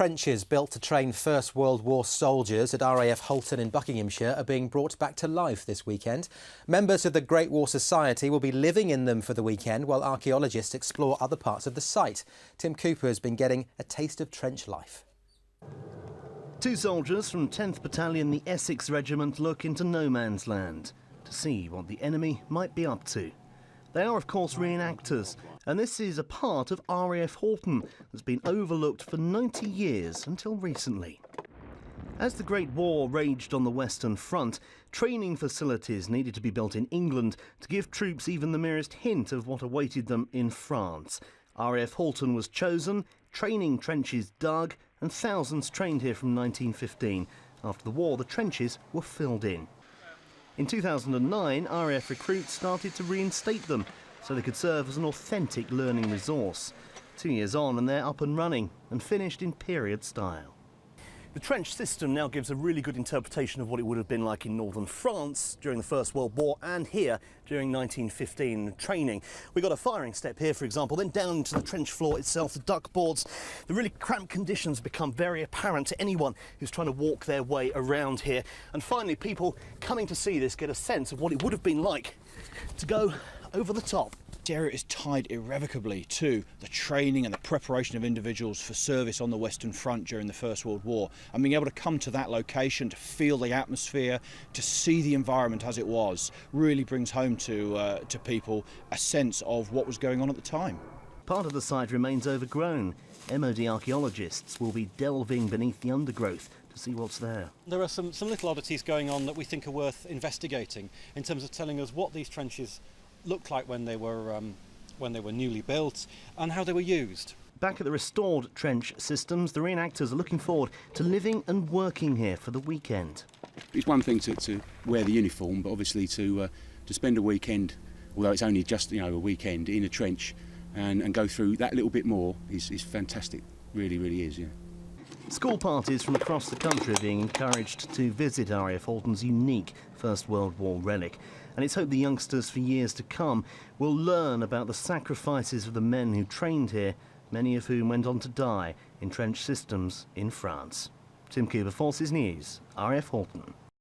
trenches built to train First World War soldiers at RAF Halton in Buckinghamshire are being brought back to life this weekend. Members of the Great War Society will be living in them for the weekend while archaeologists explore other parts of the site. Tim Cooper has been getting a taste of trench life. Two soldiers from 10th Battalion, the Essex Regiment, look into no man's land to see what the enemy might be up to. They are, of course, reenactors, and this is a part of RAF Halton that's been overlooked for 90 years until recently. As the Great War raged on the Western Front, training facilities needed to be built in England to give troops even the merest hint of what awaited them in France. RAF Halton was chosen, training trenches dug, and thousands trained here from 1915. After the war, the trenches were filled in. In 2009, RAF recruits started to reinstate them so they could serve as an authentic learning resource. 2 years on and they're up and running and finished in period style. The trench system now gives a really good interpretation of what it would have been like in northern France during the First World War and here during 1915 training. We've got a firing step here, for example, then down into the trench floor itself, the duck boards. The really cramped conditions become very apparent to anyone who's trying to walk their way around here. And finally, people coming to see this get a sense of what it would have been like to go over the top. This area is tied irrevocably to the training and the preparation of individuals for service on the Western Front during the First World War. And being able to come to that location, to feel the atmosphere, to see the environment as it was, really brings home to people a sense of what was going on at the time. Part of the site remains overgrown. MOD archaeologists will be delving beneath the undergrowth to see what's there. There are some little oddities going on that we think are worth investigating in terms of telling us what these trenches looked like when they were newly built and how they were used. Back at the restored trench systems, the reenactors are looking forward to living and working here for the weekend. It's one thing to wear the uniform, but obviously to spend a weekend, although it's only just a weekend in a trench, and go through that little bit more is fantastic. Really, really is. Yeah. School parties from across the country are being encouraged to visit RAF Halton's unique First World War relic. And it's hoped the youngsters for years to come will learn about the sacrifices of the men who trained here, many of whom went on to die in trench systems in France. Tim Cooper, Forces News, RAF Halton.